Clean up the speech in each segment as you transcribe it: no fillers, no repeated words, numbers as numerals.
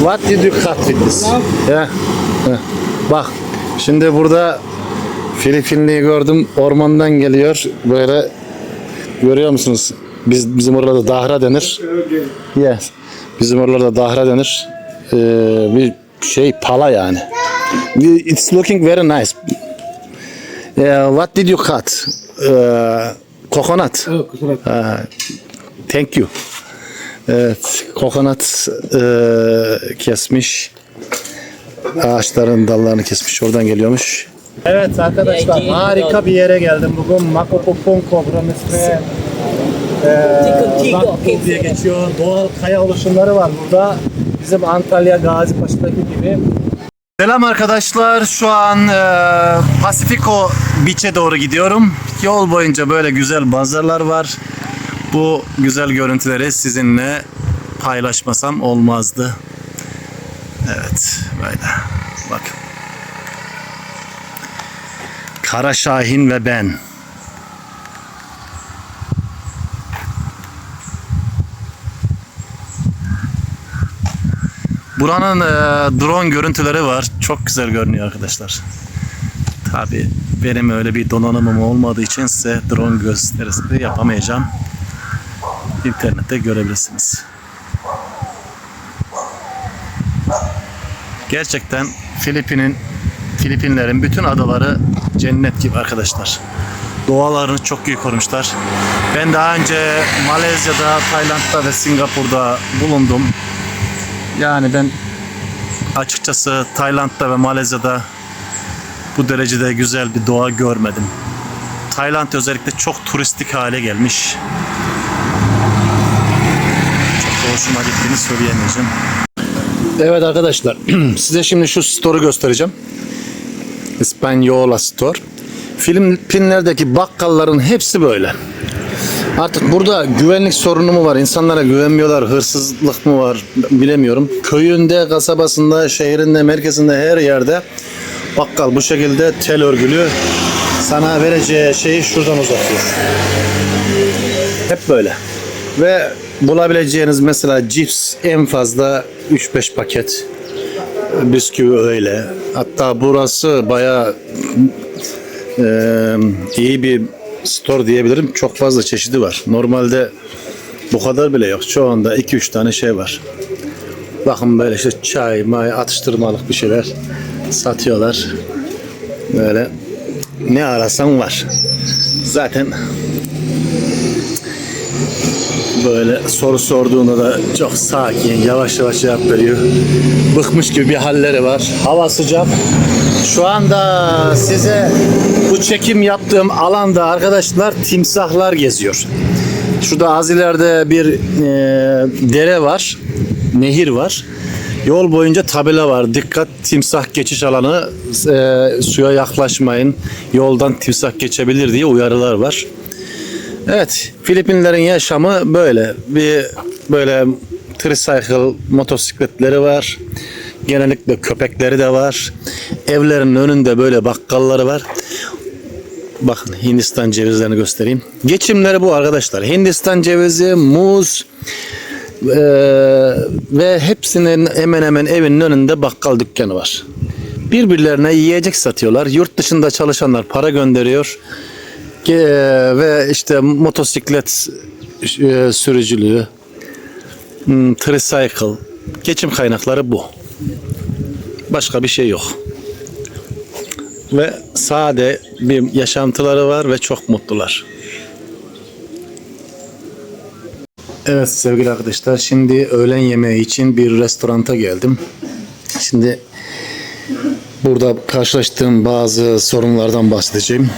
What did you cut with this? Ya. Bak. Şimdi burada Filipinliyi gördüm. Ormandan geliyor. Böyle görüyor musunuz? Bizim oralarda dahra denir. Yes. Bizim oralarda dahra denir. Bir şey pala yani. It's looking very nice. What did you cut? Coconut. Thank you. Evet, kokonat kesmiş. Ağaçların dallarını kesmiş. Oradan geliyormuş. Evet arkadaşlar, harika bir yere geldim bugün. Makopopon Kobramesme diye geçiyor. Doğal kaya oluşumları var burada. Bizim Antalya Gazipaşa'daki gibi. Selam arkadaşlar. Şu an Pacifico Beach'e doğru gidiyorum. Yol boyunca böyle güzel manzaralar var. Bu güzel görüntüleri sizinle paylaşmasam olmazdı. Evet, böyle. Bakın. Kara Şahin ve ben. Buranın drone görüntüleri var. Çok güzel görünüyor arkadaşlar. Tabii benim öyle bir donanımım olmadığı için size drone gösterisi de yapamayacağım. İnternette görebilirsiniz. Gerçekten Filipinlerin bütün adaları cennet gibi arkadaşlar. Doğalarını çok iyi korumuşlar. Ben daha önce Malezya'da, Tayland'da ve Singapur'da bulundum. Yani ben açıkçası Tayland'da ve Malezya'da bu derecede güzel bir doğa görmedim. Tayland özellikle çok turistik hale gelmiş. Çok hoşuma gittiğini söyleyemeyeceğim. Evet arkadaşlar, size şimdi şu store'u göstereceğim. Hispaniola Store. Filipinler'deki bakkalların hepsi böyle. Artık burada güvenlik sorunu mu var? İnsanlara güvenmiyorlar. Hırsızlık mı var? Bilemiyorum. Köyünde, kasabasında, şehrinde, merkezinde her yerde bakkal bu şekilde tel örgülü. Sana vereceği şeyi şuradan uzatıyor. Hep böyle. Ve bulabileceğiniz mesela cips en fazla 3-5 paket. Bisküvi öyle. Hatta burası bayağı iyi bir store diyebilirim. Çok fazla çeşidi var. Normalde bu kadar bile yok. Çoğunda 2-3 tane şey var. Bakın böyle işte çay, may, atıştırmalık bir şeyler satıyorlar. Böyle ne arasan var. Zaten böyle soru sorduğunda da çok sakin, yavaş yavaş cevap veriyor. Bıkmış gibi bir halleri var. Hava sıcak. Şu anda size bu çekim yaptığım alanda arkadaşlar timsahlar geziyor. Şurada az ileride bir dere var, nehir var. Yol boyunca tabela var. Dikkat, timsah geçiş alanı, suya yaklaşmayın. Yoldan timsah geçebilir diye uyarılar var. Evet, Filipinlerin yaşamı böyle. Böyle tricycle motosikletleri var. Genellikle köpekleri de var. Evlerin önünde böyle bakkalları var. Bakın Hindistan cevizlerini göstereyim. Geçimleri bu arkadaşlar. Hindistan cevizi, muz ve hepsinin hemen hemen evinin önünde bakkal dükkanı var. Birbirlerine yiyecek satıyorlar. Yurt dışında çalışanlar para gönderiyor. Ve işte motosiklet sürücülüğü, tricycle, geçim kaynakları bu. Başka bir şey yok. Ve sade bir yaşantıları var ve çok mutlular. Evet sevgili arkadaşlar, şimdi öğlen yemeği için bir restoranta geldim. Şimdi burada karşılaştığım bazı sorunlardan bahsedeceğim.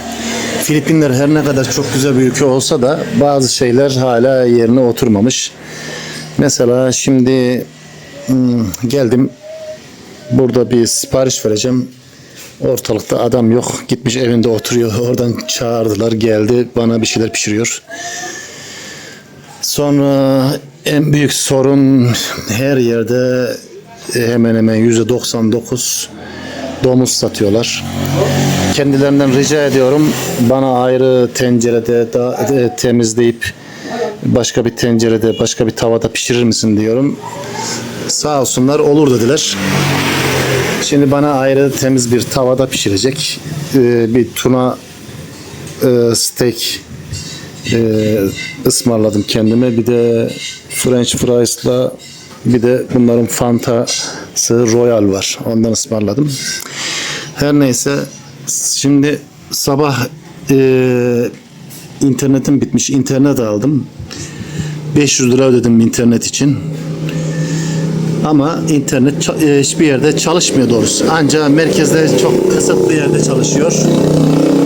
Filipinler her ne kadar çok güzel bir ülke olsa da bazı şeyler hala yerine oturmamış. Mesela şimdi geldim, burada bir sipariş vereceğim. Ortalıkta adam yok. Gitmiş evinde oturuyor. Oradan çağırdılar, geldi. Bana bir şeyler pişiriyor. Sonra en büyük sorun, her yerde hemen hemen %99 domuz satıyorlar. Kendilerinden rica ediyorum, bana ayrı tencerede temizleyip başka bir tencerede, başka bir tavada pişirir misin diyorum. Sağ olsunlar, olur dediler. Şimdi bana ayrı temiz bir tavada pişirecek. Bir tuna steak ısmarladım kendime. Bir de French fries'la bir de bunların Fanta'sı Royal var. Ondan ısmarladım. Her neyse, şimdi sabah internetim bitmiş. İnternet aldım. 500 lira ödedim internet için. Ama internet hiçbir yerde çalışmıyor doğrusu. Ancak merkezde çok kısıtlı yerde çalışıyor.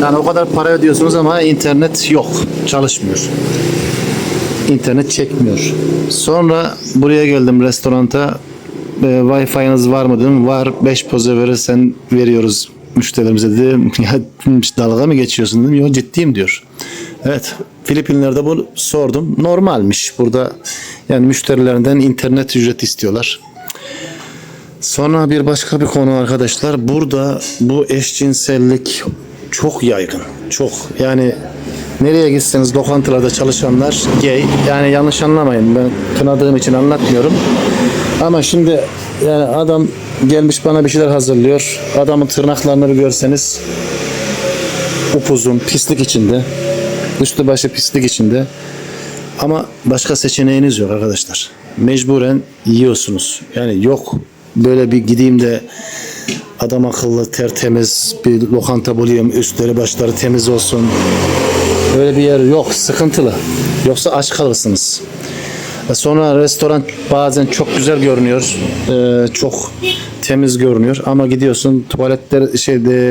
Yani o kadar para ödüyorsunuz ama internet yok. Çalışmıyor. İnternet çekmiyor. Sonra buraya geldim restoranta. Wi-Fi'niz var mı dedim. Var. 5 poze verirsen veriyoruz müşterilerimize dedim. Ya dalga mı geçiyorsun dedim. Yok, ciddiyim diyor. Evet. Filipinler'de bunu sordum. Normalmiş. Burada yani müşterilerinden internet ücreti istiyorlar. Sonra bir başka bir konu arkadaşlar. Burada bu eşcinsellik çok yaygın. Çok. Yani nereye gitseniz lokantalarda çalışanlar gay. Yani yanlış anlamayın. Ben tanıdığım için anlatmıyorum. Ama şimdi yani adam gelmiş bana bir şeyler hazırlıyor. Adamın tırnaklarını bir görseniz upuzun, pislik içinde. Üstü başı pislik içinde. Ama başka seçeneğiniz yok arkadaşlar. Mecburen yiyorsunuz. Yani yok böyle bir gideyim de adam akıllı tertemiz bir lokanta bulayım, üstleri başları temiz olsun. Öyle bir yer yok. Sıkıntılı. Yoksa aç kalırsınız. Sonra restoran bazen çok güzel görünüyor. Çok temiz görünüyor. Ama gidiyorsun tuvaletler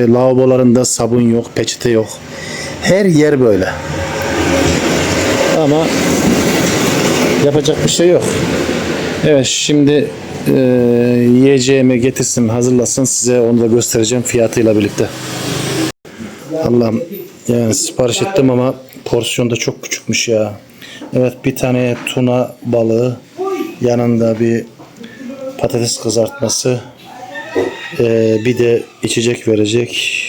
lavabolarında sabun yok, peçete yok. Her yer böyle. Ama yapacak bir şey yok. Evet, şimdi yiyeceğimi getirsin, hazırlasın, size onu da göstereceğim fiyatıyla birlikte. Allah'ım, yani sipariş ettim ama porsiyon da çok küçükmüş ya. Evet, bir tane tuna balığı, yanında bir patates kızartması, bir de içecek verecek.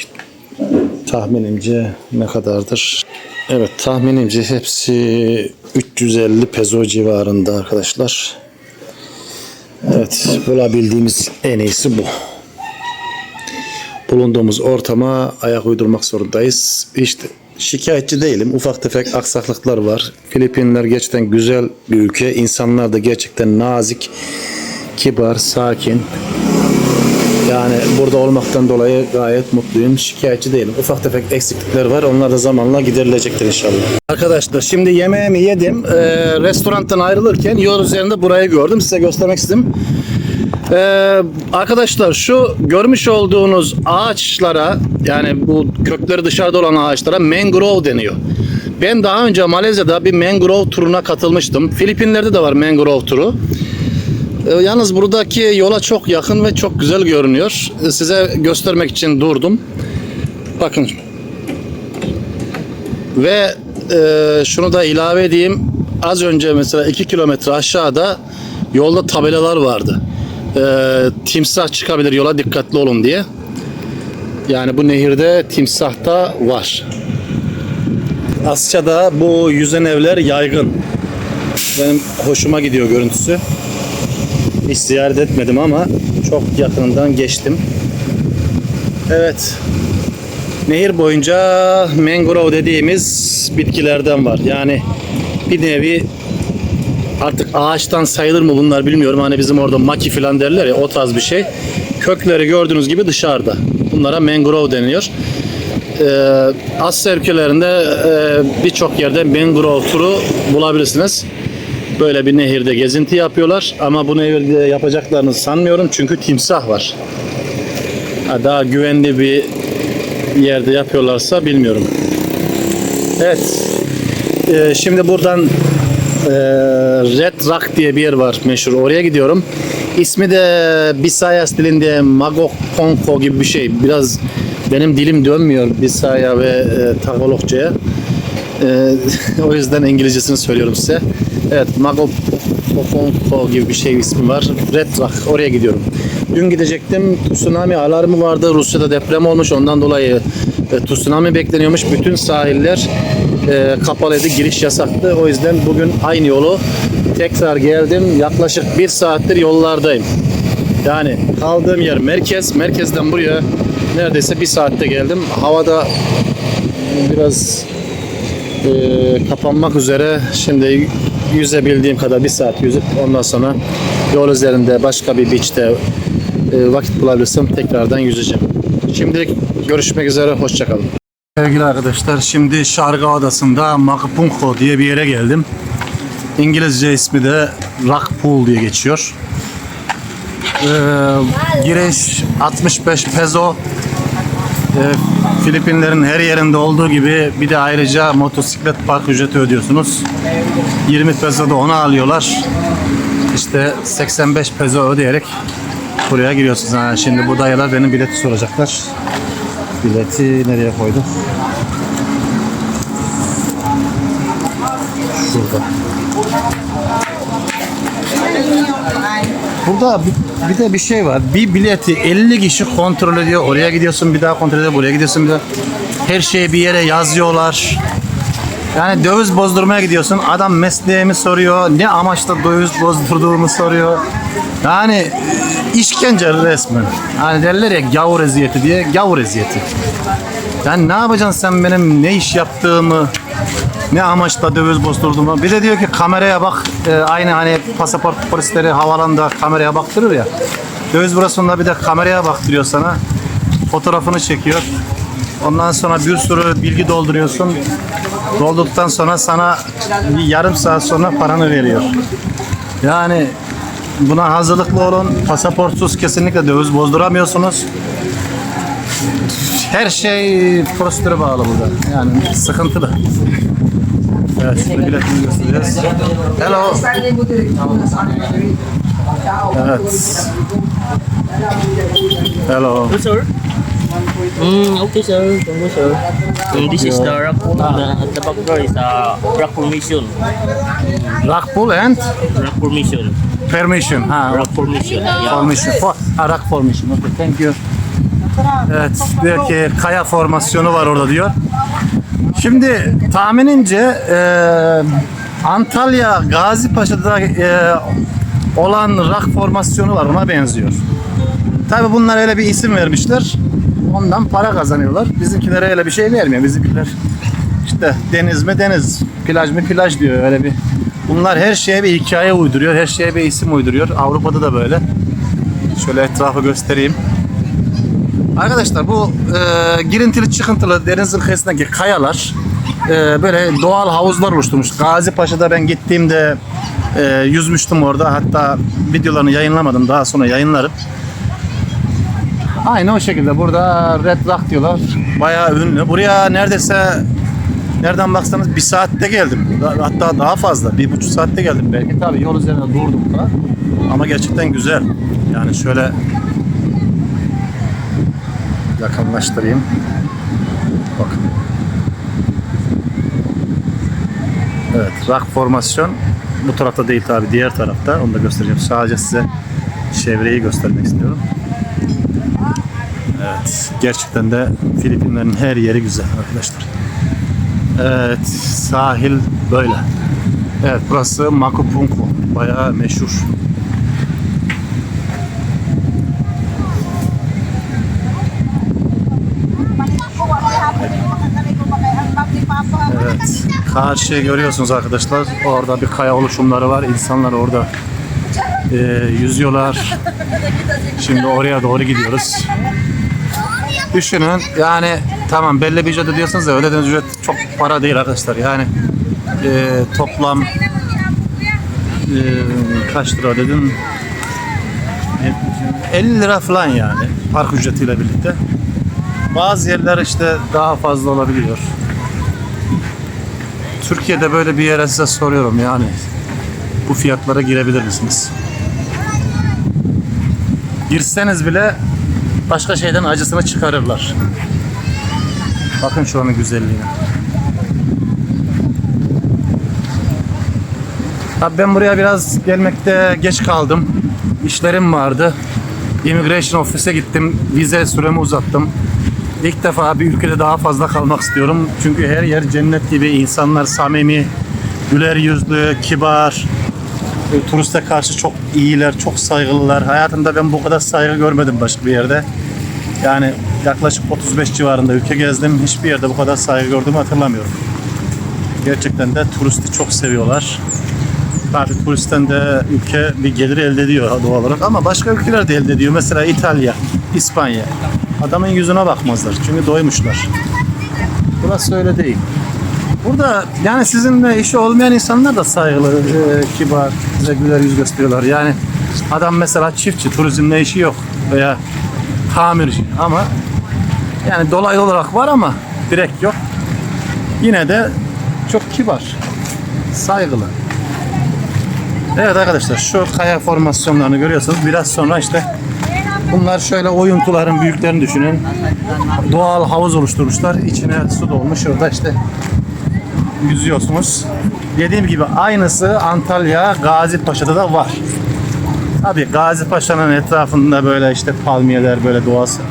Tahminimce ne kadardır? Evet, tahminimce hepsi 350 peso civarında arkadaşlar. Evet, bulabildiğimiz en iyisi bu. Bulunduğumuz ortama ayak uydurmak zorundayız. İşte şikayetçi değilim. Ufak tefek aksaklıklar var. Filipinler gerçekten güzel bir ülke. İnsanlar da gerçekten nazik, kibar, sakin. Yani burada olmaktan dolayı gayet mutluyum. Şikayetçi değilim. Ufak tefek eksiklikler var. Onlar da zamanla giderilecektir inşallah. Arkadaşlar, şimdi yemeğimi yedim. Restorantan ayrılırken yol üzerinde burayı gördüm. Size göstermek istedim. Arkadaşlar, şu görmüş olduğunuz ağaçlara, yani bu kökleri dışarıda olan ağaçlara mangrove deniyor. Ben daha önce Malezya'da bir mangrove turuna katılmıştım. Filipinler'de de var mangrove turu. Yalnız buradaki yola çok yakın ve çok güzel görünüyor. Size göstermek için durdum. Bakın. Ve şunu da ilave edeyim. Az önce mesela 2 kilometre aşağıda yolda tabelalar vardı. Timsah çıkabilir yola, dikkatli olun diye. Yani bu nehirde timsah da var. Asya'da bu yüzen evler yaygın. Benim hoşuma gidiyor görüntüsü. Hiç ziyaret etmedim ama çok yakından geçtim. Evet. Nehir boyunca mangrove dediğimiz bitkilerden var. Yani bir nevi artık ağaçtan sayılır mı bunlar bilmiyorum. Hani bizim orada maki falan derler ya, o tarz bir şey. Kökleri gördüğünüz gibi dışarıda. Bunlara mangrove deniyor. Asya ülkelerinde birçok yerde mangrove turu bulabilirsiniz. Böyle bir nehirde gezinti yapıyorlar. Ama bu nehirde yapacaklarını sanmıyorum. Çünkü timsah var. Daha güvenli bir yerde yapıyorlarsa bilmiyorum. Evet. Şimdi buradan Red Rock diye bir yer var meşhur. Oraya gidiyorum. İsmi de Bisayas dilinde Magokonko gibi bir şey. Biraz benim dilim dönmüyor Bisaya ve Tagalogca'ya. O yüzden İngilizcesini söylüyorum size. Evet, Magokonko gibi bir şey ismi var. Red Rock. Oraya gidiyorum. Dün gidecektim. Tsunami alarmı vardı. Rusya'da deprem olmuş. Ondan dolayı tsunami bekleniyormuş. Bütün sahiller kapalıydı, giriş yasaktı. O yüzden bugün aynı yolu tekrar geldim. Yaklaşık 1 saattir yollardayım. Yani kaldığım yer merkez. Merkezden buraya neredeyse 1 saatte geldim. Havada biraz kapanmak üzere. Şimdi yüzebildiğim kadar 1 saat yüzüp ondan sonra yol üzerinde başka bir beach'te vakit bulabilirsem tekrardan yüzeceğim. Şimdilik görüşmek üzere. Hoşçakalın. Sevgili arkadaşlar, şimdi Şarga Adası'nda Makapunko diye bir yere geldim. İngilizce ismi de Rock Pool diye geçiyor. Giriş 65 peso. Filipinlerin her yerinde olduğu gibi bir de ayrıca motosiklet park ücreti ödüyorsunuz. 20 peso da ona alıyorlar. İşte 85 peso ödeyerek buraya giriyorsunuz. Yani şimdi bu dayılar benim bileti soracaklar. Bileti nereye koydum? Şurada. Burada bir de bir şey var. Bir bileti 50 kişi kontrol ediyor. Oraya gidiyorsun, bir daha kontrol ediyor. Buraya gidiyorsun, bir daha. Her şeyi bir yere yazıyorlar. Yani döviz bozdurmaya gidiyorsun. Adam mesleğimi soruyor. Ne amaçla döviz bozdurduğumu soruyor. Yani işkence resmen. Hani derler ya gavur eziyeti diye. Gavur eziyeti. Yani ne yapacaksın sen benim ne iş yaptığımı, ne amaçla döviz bozdurduğumu. Bir de diyor ki kameraya bak. Aynı hani pasaport polisleri havalanda kameraya baktırır ya. Döviz bürosunda bir de kameraya baktırıyor sana. Fotoğrafını çekiyor. Ondan sonra bir sürü bilgi dolduruyorsun. Doldurduktan sonra sana bir yarım saat sonra paranı veriyor. Yani buna hazırlıklı olun. Pasaportsuz kesinlikle döviz bozduramıyorsunuz. Her şey prosedüre bağlı burada. Yani sıkıntılı. Evet, şimdi biletini göstereceğiz. Hello. Evet. Hello. Sir? Okay, sir. Thank you, sir. This is the rock pool. The back door is rock formation. Rock pool and Rock formation. permission. Ha, Rock formation. Yeah. formation. Rock formation. Okay, thank you. Evet, diyor ki kaya formasyonu var orada diyor. Şimdi tahminimce Antalya Gazipaşa'da olan rock formasyonu var, ona benziyor. Tabi bunlar öyle bir isim vermişler. Ondan para kazanıyorlar. Bizimkilere öyle bir şey vermiyor. Bizimkiler işte deniz mi deniz, plaj mı plaj diyor öyle bir. Bunlar her şeye bir hikaye uyduruyor, her şeye bir isim uyduruyor. Avrupa'da da böyle. Şöyle etrafı göstereyim. Arkadaşlar bu girintili çıkıntılı denizin kıyısındaki kayalar böyle doğal havuzlar oluşturmuş. Gazipaşa'da ben gittiğimde yüzmüştüm orada. Hatta videolarını yayınlamadım. Daha sonra yayınlarım. Aynı o şekilde burada Red Rock diyorlar. Bayağı ünlü. Buraya neredeyse nereden baksanız 1 saatte geldim. Hatta daha fazla. 1,5 saatte geldim belki. Tabii yol üzerinde durdum falan. Ama gerçekten güzel. Yani şöyle yakınlaştırayım. Bakın. Evet, rock formasyon bu tarafta değil tabi, diğer tarafta. Onu da göstereceğim. Sadece size çevreyi göstermek istiyorum. Evet, gerçekten de Filipinlerin her yeri güzel arkadaşlar. Evet, sahil böyle. Evet, burası Makapunko. Bayağı meşhur. Evet, karşıyı görüyorsunuz arkadaşlar. Orada bir kaya oluşumları var. İnsanlar orada yüzüyorlar. Şimdi oraya doğru gidiyoruz. Düşünün yani tamam belli bir ücret ödüyorsunuz da öyle de ücret çok para değil arkadaşlar. Yani toplam kaç lira ödedim? 50 lira falan yani park ücretiyle birlikte. Bazı yerler işte daha fazla olabiliyor. Türkiye'de böyle bir yere size soruyorum yani bu fiyatlara girebilir misiniz? Girseniz bile başka şeyden acısını çıkarırlar. Bakın şu anın güzelliğine. Tabii ben buraya biraz gelmekte geç kaldım. İşlerim vardı. Immigration ofise gittim. Vize süremi uzattım. İlk defa bir ülkede daha fazla kalmak istiyorum. Çünkü her yer cennet gibi. İnsanlar samimi, güler yüzlü, kibar. Turiste karşı çok iyiler, çok saygılılar. Hayatımda ben bu kadar saygı görmedim başka bir yerde. Yani yaklaşık 35 civarında ülke gezdim. Hiçbir yerde bu kadar saygı gördüğümü hatırlamıyorum. Gerçekten de turisti çok seviyorlar. Tabii turistten de ülke bir gelir elde ediyor doğal olarak. Ama başka ülkeler de elde ediyor. Mesela İtalya, İspanya. Adamın yüzüne bakmazlar. Çünkü doymuşlar. Burası öyle değil. Burada yani sizinle işi olmayan insanlar da saygılı, kibar, size güler yüz gösteriyorlar. Yani adam mesela çiftçi, turizmle işi yok veya tamirci ama yani dolaylı olarak var ama direkt yok. Yine de çok kibar, saygılı. Evet arkadaşlar şu kaya formasyonlarını görüyorsunuz. Biraz sonra işte bunlar şöyle oyuntuların büyüklerini düşünün. Doğal havuz oluşturmuşlar. İçine su dolmuş. Orada işte yüzüyorsunuz. Dediğim gibi aynısı Antalya Gazipaşa'da da var. Tabii Gazipaşa'nın etrafında böyle işte palmiyeler, böyle doğası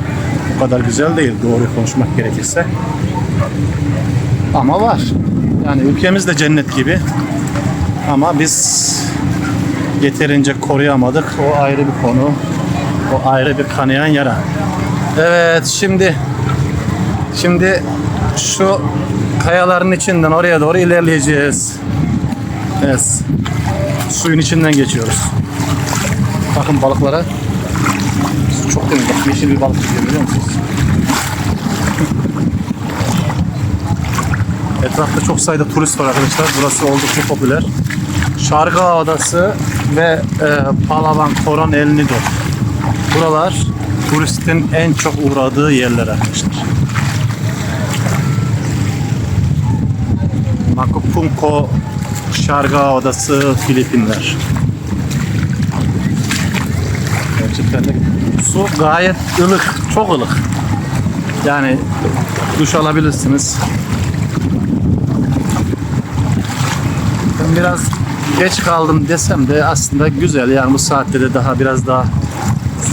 o kadar güzel değil doğruyu konuşmak gerekirse. Ama var. Yani ülkemiz de cennet gibi. Ama biz yeterince koruyamadık. O ayrı bir konu. O ayrı bir kanayan yara. Evet şimdi şu kayaların içinden oraya doğru ilerleyeceğiz. Evet. Suyun içinden geçiyoruz. Bakın balıklara. Su çok temiz. Bak yeşil bir balık çıkıyor biliyor musunuz? Etrafta çok sayıda turist var arkadaşlar. Burası oldukça popüler. Şargağa Adası ve Palawan, Coron El Nido. Buralar turistin en çok uğradığı yerler arkadaşlar. Macupunco Şargağa Adası, Filipinler. Gerçekten de su gayet ılık, çok ılık. Yani duş alabilirsiniz. Ben biraz geç kaldım desem de aslında güzel. Yani bu saatte de biraz daha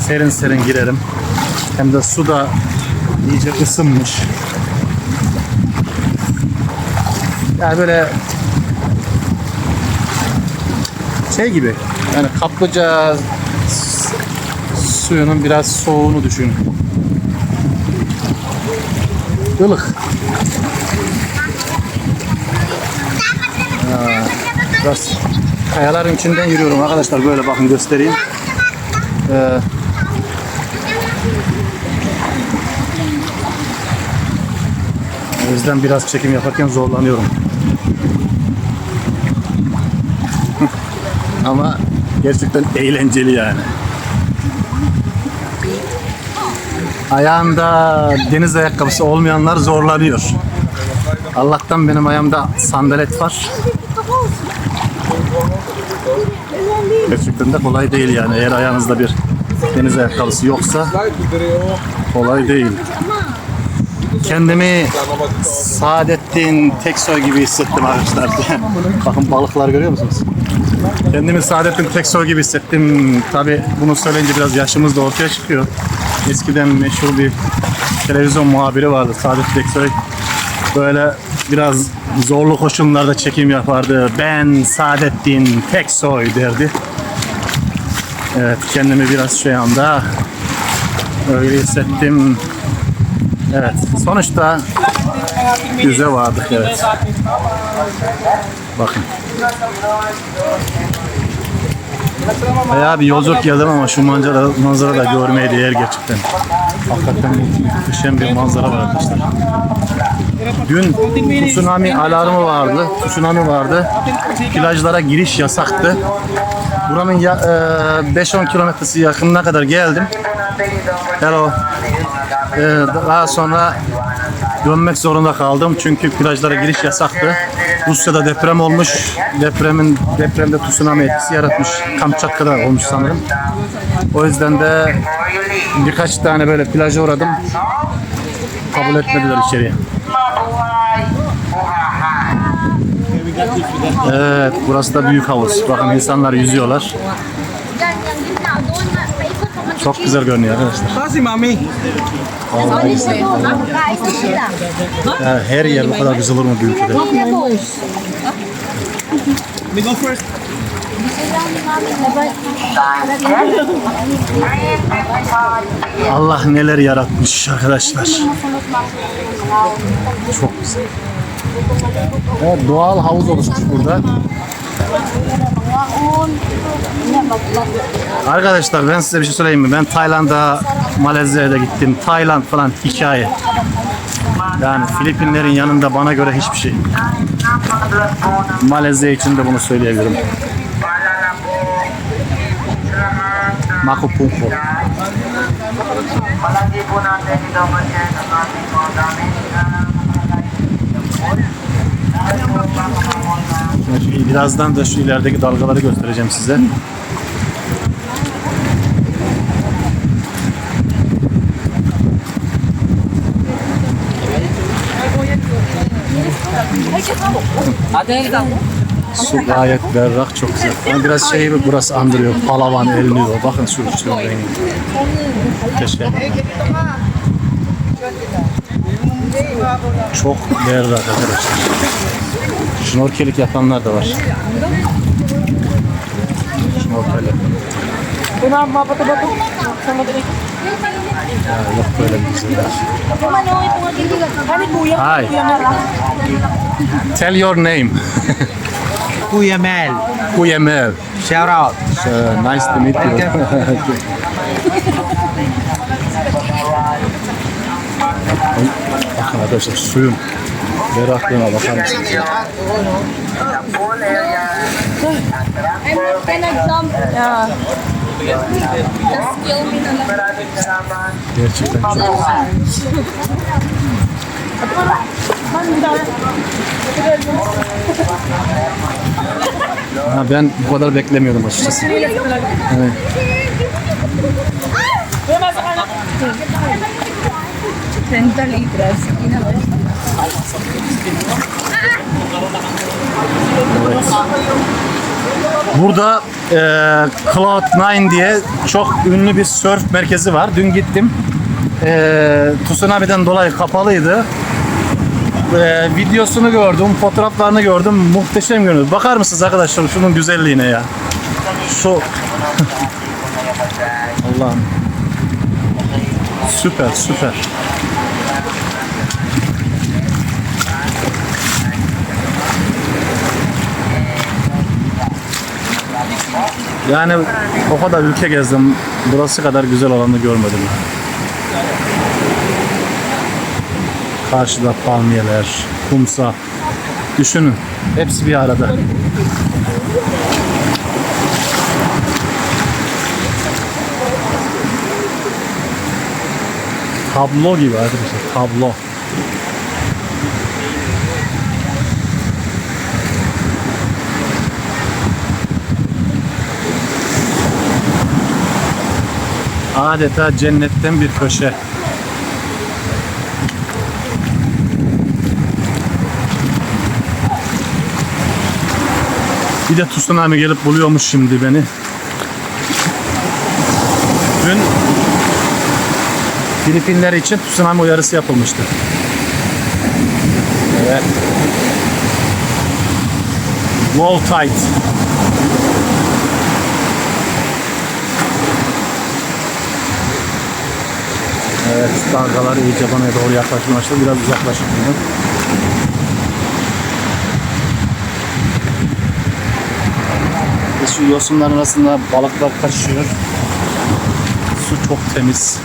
serin serin girerim. Hem de su da iyice ısınmış. Yani böyle şey gibi. Yani kaplıca suyunun biraz soğuğunu düşün. Ilık. Biraz kayaların içinden yürüyorum arkadaşlar. Böyle bakın göstereyim. O yüzden biraz çekim yaparken zorlanıyorum. Ama gerçekten eğlenceli yani. Ayağında deniz ayakkabısı olmayanlar zorlanıyor. Allah'tan benim ayağımda sandalet var. Gerçekten de kolay değil yani. Eğer ayağınızda bir deniz ayakkabısı yoksa kolay değil. Kendimi Saadettin Teksoy gibi hissettim arkadaşlar. Bakın balıklar görüyor musunuz? Kendimi Saadettin Teksoy gibi hissettim. Tabi bunu söyleyince biraz yaşımız da ortaya çıkıyor. Eskiden meşhur bir televizyon muhabiri vardı, Saadettin Teksoy. Böyle biraz zorlu koşullarda çekim yapardı. Ben Saadettin Teksoy derdi. Evet, kendimi biraz şu anda öyle hissettim. Evet, sonuçta yüze vardık, evet. Bakın. Bayağı bir yolculuk geldim ama şu manzara da görmeye değer gerçekten. Hakikaten muhteşem bir manzara var arkadaşlar. Dün tsunami alarmı vardı. Tsunami vardı. Plajlara giriş yasaktı. Buranın 5-10 kilometresi yakınına kadar geldim. Hello. Daha sonra dönmek zorunda kaldım çünkü plajlara giriş yasaktı. Rusya'da deprem olmuş. Depremde tsunami etkisi yaratmış. Kamçatka'da olmuş sanırım. O yüzden de birkaç tane böyle plaja uğradım. Kabul etmediler içeriye. Evet, burası da büyük havuz. Bakın insanlar yüzüyorlar. Çok güzel görünüyor arkadaşlar. Kasi mami. Vallahi güzel. Yani her yer bu kadar güzel olur mu bir ülkede? We go first. Allah neler yaratmış arkadaşlar. Çok güzel. Evet, doğal havuz oluşmuş burada. Arkadaşlar ben size bir şey söyleyeyim mi? Ben Tayland'a, Malezya'ya da gittim. Tayland falan hikaye. Yani Filipinlerin yanında bana göre hiçbir şey. Malezya için de bunu söyleyebilirim. Makupungko. Palagi po natin ito kasi ang ating mga gamit Birazdan da şu ilerideki dalgaları göstereceğim size. Su gayet berrak, çok güzel. Ama biraz burası andırıyor. Palawan, El Nido. Bakın şu rengi. Keşke. Çok berrak arkadaşlar. Şnorkelik yapanlar da var. Şnorkel yapan. Ya, yok böyle bir güzel. Hi. Tell your name. Kuya Mel. Kuya Mel. Shout out. Nice to meet you. Bakın arkadaşlar suyun berraklığına bakar mısınız? Gerçekten çok güzel. Ha, ben bu kadar beklemiyordum açıkçası. Evet. Burada Cloud9 diye çok ünlü bir surf merkezi var. Dün gittim. Tsunami'den dolayı kapalıydı. Videosunu gördüm, fotoğraflarını gördüm. Muhteşem görünüyor. Bakar mısınız arkadaşlar şunun güzelliğine ya? Şu Allah'ım. Süper, süper. Yani o kadar ülke gezdim. Burası kadar güzel olanı görmedim. Karşıda palmiyeler, kumsa. Düşünün. Hepsi bir arada. Tablo gibi arkadaşlar. Tablo. Adeta cennetten bir köşe. Bir de tsunami gelip buluyormuş şimdi beni. Dün Filipinler için tsunami uyarısı yapılmıştı. Evet. Low tide. Evet, dalgalar iyice bana doğru yaklaşmaya başladı. Biraz uzaklaşıp bunu. Şu yosunların arasında balıklar kaçışıyor. Su çok temiz.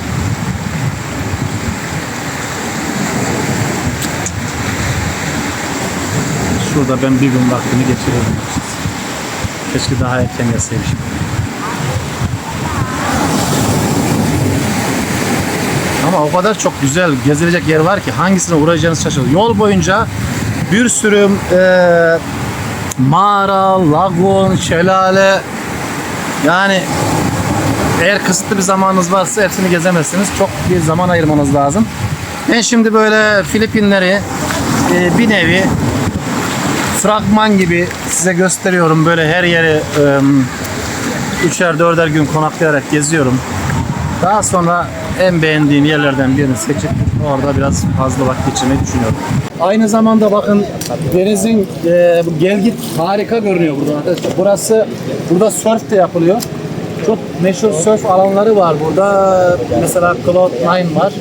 Şurada ben bir gün vaktimi geçiriyorum. Keşke daha erken gelseymişim. Ama o kadar çok güzel gezilecek yer var ki hangisine uğrayacağınız şaşırır. Yol boyunca bir sürü mağara, lagun, şelale, yani eğer kısıtlı bir zamanınız varsa hepsini gezemezsiniz. Çok bir zaman ayırmanız lazım. Ben şimdi böyle Filipinleri bir nevi fragman gibi size gösteriyorum. Böyle her yeri 3'er 4'er gün konaklayarak geziyorum. Daha sonra en beğendiğim yerlerden birini seçip orada biraz fazla vakit geçirmeyi düşünüyorum. Aynı zamanda bakın denizin gelgit harika görünüyor burada arkadaşlar. Burada surf de yapılıyor. Çok meşhur surf alanları var burada. Mesela Cloud9 var.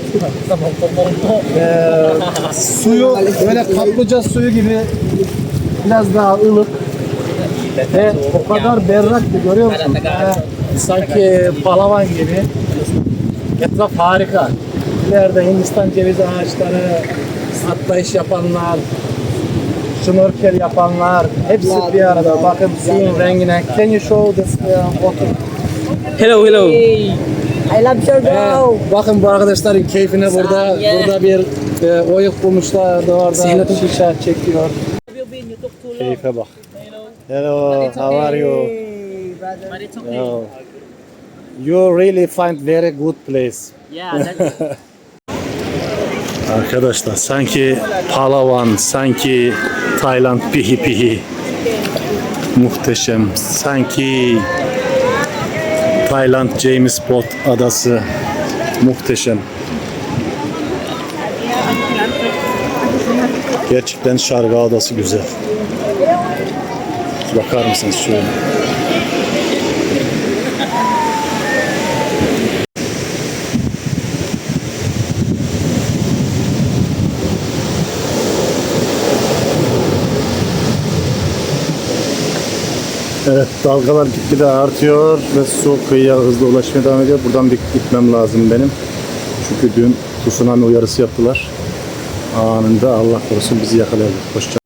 Suyu böyle kaplıca suyu gibi biraz daha ılık ve o kadar berrak ki görüyor musun? Sanki palavan gibi. Etraf harika. İleride Hindistan cevizi ağaçları, atlayış yapanlar, şnorkel yapanlar, hepsi bir arada. Bakın suyun rengine. Can you show this water? Hello, hello. I love your girl. Bakın bu arkadaşların keyfine burada bir oyuk bulmuşlar da orada şişe çekiyor. Keyfe bak. Hello, how are you? But it's okay. Oh. You really find very good place. Yeah, that's Arkadaşlar sanki Palawan, sanki Tayland pihi pihi. Muhteşem. Sanki Tayland James Bond adası. Muhteşem. Gerçekten Şarga Adası güzel. Bakar mısınız şöyle? Evet, dalgalar gitgide artıyor ve su kıyıya hızlı ulaşmaya devam ediyor. Buradan bir gitmem lazım benim. Çünkü dün tsunami uyarısı yaptılar. Anında Allah korusun bizi yakalayacak. Hoşça.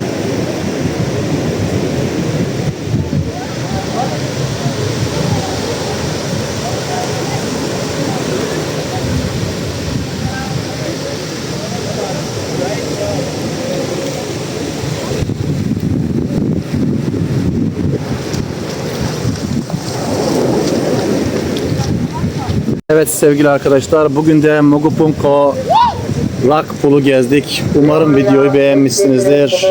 Evet sevgili arkadaşlar, bugün de Mugupunko Rock Pool'u gezdik. Umarım videoyu beğenmişsinizdir.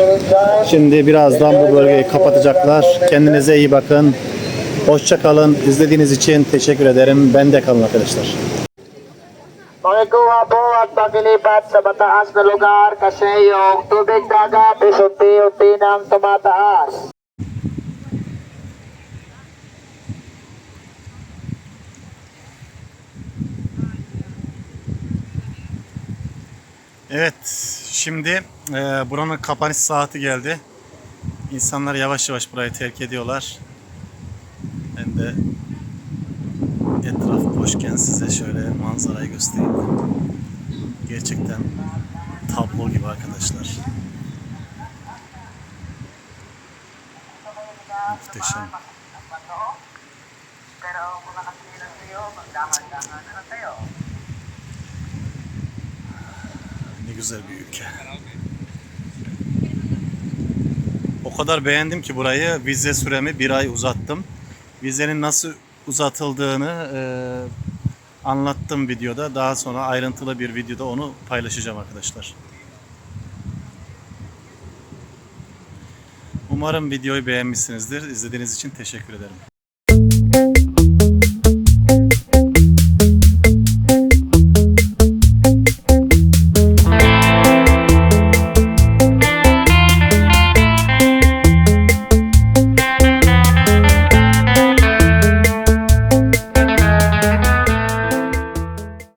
Şimdi birazdan bu bölgeyi kapatacaklar. Kendinize iyi bakın. Hoşça kalın. İzlediğiniz için teşekkür ederim. Bende kalın arkadaşlar. Makikuha po at pakilipat sa mataas na lugar kasi yung tubig dagat is unti-unti nang tumataas. Evet, şimdi buranın kapanış saati geldi. İnsanlar yavaş yavaş burayı terk ediyorlar. Ben de etraf boşken size şöyle manzarayı göstereyim. Gerçekten tablo gibi arkadaşlar. Muhteşem. Pero kung nakasilang kayo, magdahan-dahan na kayo. Ne güzel bir ülke. O kadar beğendim ki burayı, vize süremi 1 ay uzattım. Vizenin nasıl uzatıldığını anlattım videoda. Daha sonra ayrıntılı bir videoda onu paylaşacağım arkadaşlar. Umarım videoyu beğenmişsinizdir. İzlediğiniz için teşekkür ederim.